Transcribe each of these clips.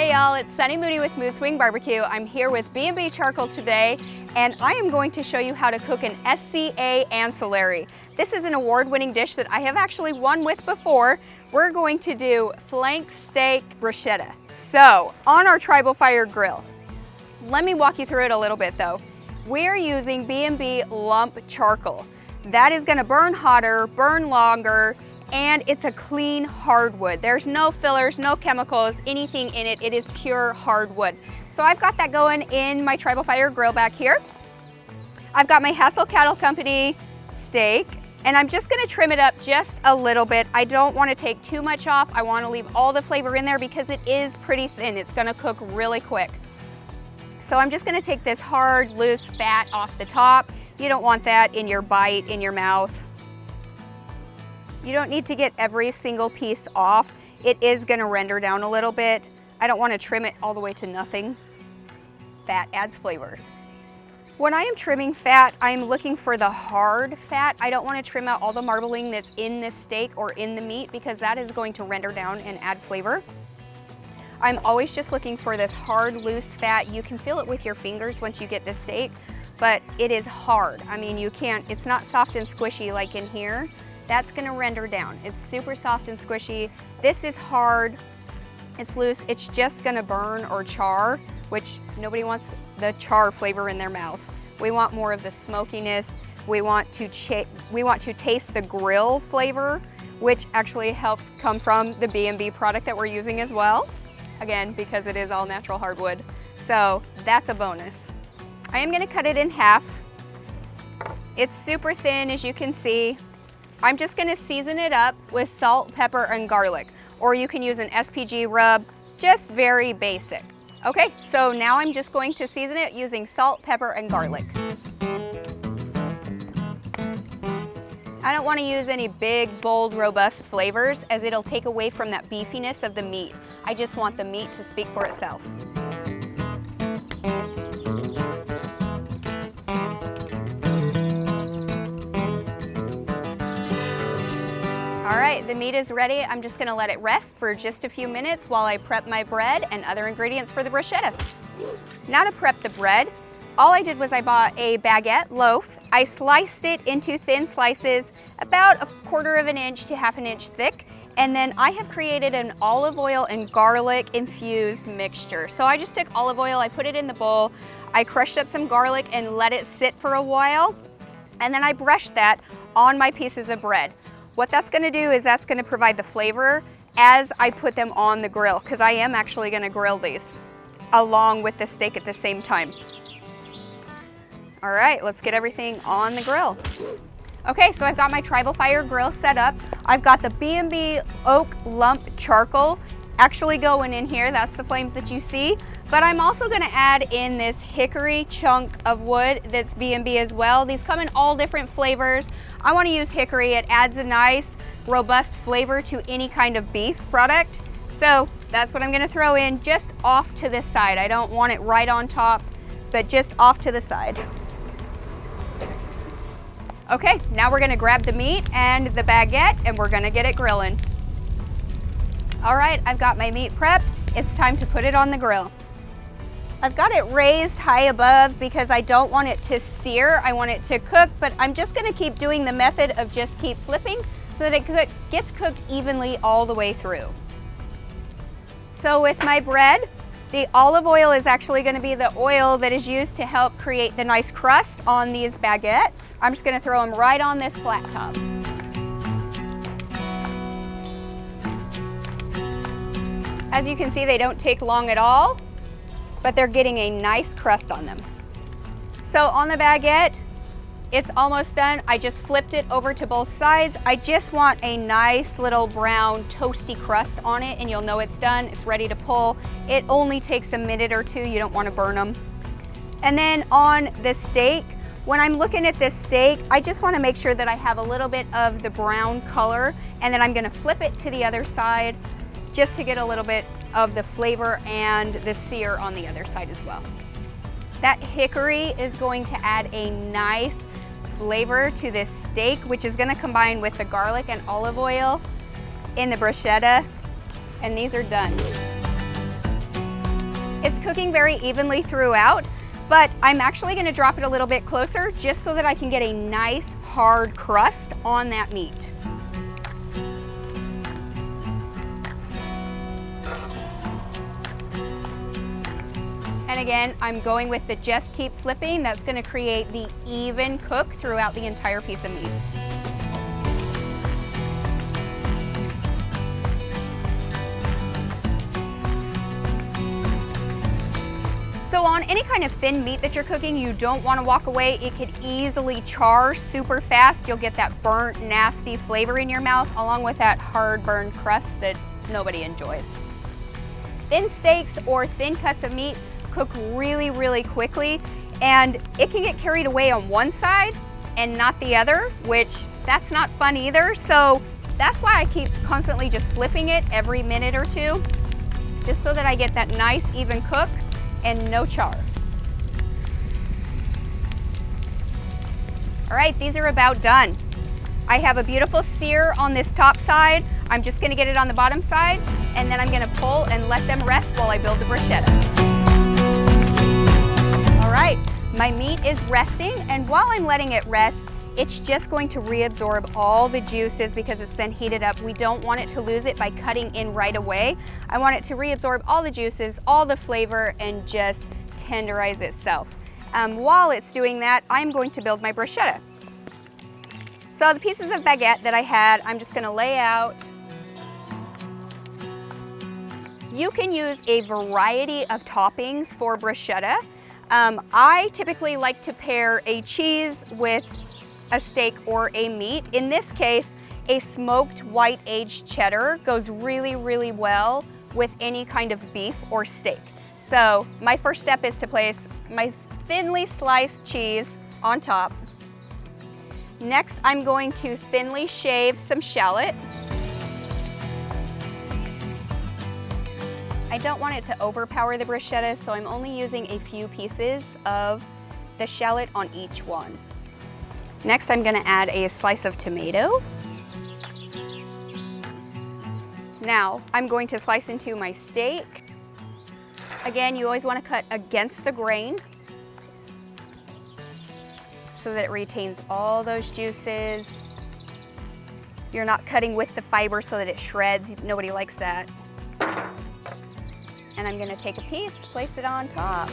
Hey y'all, it's Sunny Moody with Mood Swing Barbecue. I'm here with B&B Charcoal today, and I am going to show you how to cook an SCA ancillary. This is an award-winning dish that I have actually won with before. We're going to do Flank Steak Bruschetta. So, on our tribal fire grill, let me walk you through it a little bit though. We're using B&B Lump Charcoal. That is gonna burn hotter, burn longer, and it's a clean hardwood. There's no fillers, no chemicals, anything in it. It is pure hardwood. So I've got that going in my tribal fire grill back here. I've got my Hassel Cattle Company steak, and I'm just gonna trim it up just a little bit. I don't wanna take too much off. I wanna leave all the flavor in there because it is pretty thin. It's gonna cook really quick. So I'm just gonna take this hard, loose fat off the top. You don't want that in your bite, in your mouth. You don't need to get every single piece off. It is gonna render down a little bit. I don't wanna trim it all the way to nothing. Fat adds flavor. When I am trimming fat, I'm looking for the hard fat. I don't wanna trim out all the marbling that's in this steak or in the meat because that is going to render down and add flavor. I'm always just looking for this hard, loose fat. You can feel it with your fingers once you get the steak, but it is hard. I mean, you can't, it's not soft and squishy like in here. That's gonna render down. It's super soft and squishy. This is hard, it's loose. It's just gonna burn or char, which nobody wants the char flavor in their mouth. We want more of the smokiness. We want to taste the grill flavor, which actually helps come from the B&B product that we're using as well. Again, because it is all natural hardwood. So that's a bonus. I am gonna cut it in half. It's super thin, as you can see. I'm just gonna season it up with salt, pepper, and garlic. Or you can use an SPG rub, just very basic. Okay, so now I'm just going to season it using salt, pepper, and garlic. I don't wanna use any big, bold, robust flavors as it'll take away from that beefiness of the meat. I just want the meat to speak for itself. All right, the meat is ready. I'm just gonna let it rest for just a few minutes while I prep my bread and other ingredients for the bruschetta. Now to prep the bread, all I did was I bought a baguette loaf. I sliced it into thin slices, about 1/4 of an inch to 1/2 inch thick, and then I have created an olive oil and garlic infused mixture. So I just took olive oil, I put it in the bowl, I crushed up some garlic and let it sit for a while, and then I brushed that on my pieces of bread. What that's gonna do is that's gonna provide the flavor as I put them on the grill, because I am actually gonna grill these along with the steak at the same time. All right, let's get everything on the grill. Okay, so I've got my tribal fire grill set up. I've got the B&B Oak Lump Charcoal actually going in here. That's the flames that you see. But I'm also gonna add in this hickory chunk of wood that's B&B as well. These come in all different flavors. I wanna use hickory. It adds a nice, robust flavor to any kind of beef product. So that's what I'm gonna throw in just off to the side. I don't want it right on top, but just off to the side. Okay, now we're gonna grab the meat and the baguette and we're gonna get it grilling. All right, I've got my meat prepped. It's time to put it on the grill. I've got it raised high above because I don't want it to sear. I want it to cook, but I'm just gonna keep doing the method of just keep flipping so that it gets cooked evenly all the way through. So with my bread, the olive oil is actually gonna be the oil that is used to help create the nice crust on these baguettes. I'm just gonna throw them right on this flat top. As you can see, they don't take long at all, but they're getting a nice crust on them. So on the baguette, it's almost done. I just flipped it over to both sides. I just want a nice little brown toasty crust on it and you'll know it's done. It's ready to pull. It only takes a minute or two. You don't want to burn them. And then on the steak, when I'm looking at this steak, I just want to make sure that I have a little bit of the brown color, and then I'm going to flip it to the other side just to get a little bit of the flavor and the sear on the other side as well. That hickory is going to add a nice flavor to this steak, which is going to combine with the garlic and olive oil in the bruschetta, and these are done. It's cooking very evenly throughout, but I'm actually gonna drop it a little bit closer just so that I can get a nice hard crust on that meat. And again, I'm going with the just keep flipping. That's gonna create the even cook throughout the entire piece of meat. So on any kind of thin meat that you're cooking, you don't want to walk away. It could easily char super fast. You'll get that burnt, nasty flavor in your mouth, along with that hard burned crust that nobody enjoys. Thin steaks or thin cuts of meat cook really, really quickly, and it can get carried away on one side and not the other, which that's not fun either. So that's why I keep constantly just flipping it every minute or two, just so that I get that nice even cook and no char. All right, these are about done. I have a beautiful sear on this top side. I'm just gonna get it on the bottom side, and then I'm gonna pull and let them rest while I build the bruschetta. All right, my meat is resting, and while I'm letting it rest, it's just going to reabsorb all the juices because it's been heated up. We don't want it to lose it by cutting in right away. I want it to reabsorb all the juices, all the flavor, and just tenderize itself. While it's doing that, I'm going to build my bruschetta. So the pieces of baguette that I had, I'm just gonna lay out. You can use a variety of toppings for bruschetta. I typically like to pair a cheese with a steak or a meat. In this case, a smoked white aged cheddar goes really, really well with any kind of beef or steak. So my first step is to place my thinly sliced cheese on top. Next, I'm going to thinly shave some shallot. I don't want it to overpower the bruschetta, so I'm only using a few pieces of the shallot on each one. Next, I'm gonna add a slice of tomato. Now, I'm going to slice into my steak. Again, you always wanna cut against the grain so that it retains all those juices. You're not cutting with the fiber so that it shreds. Nobody likes that. And I'm gonna take a piece, place it on top.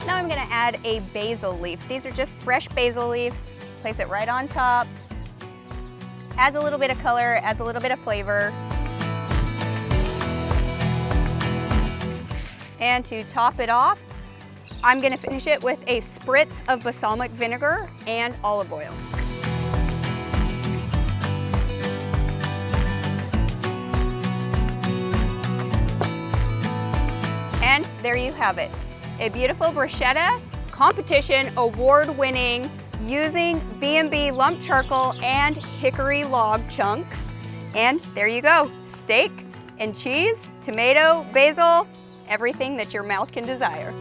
Now I'm gonna add a basil leaf. These are just fresh basil leaves. Place it right on top. Adds a little bit of color, adds a little bit of flavor. And to top it off, I'm gonna finish it with a spritz of balsamic vinegar and olive oil. And there you have it. A beautiful bruschetta, competition award-winning, using B&B Lump Charcoal and hickory log chunks. And there you go, steak and cheese, tomato, basil, everything that your mouth can desire.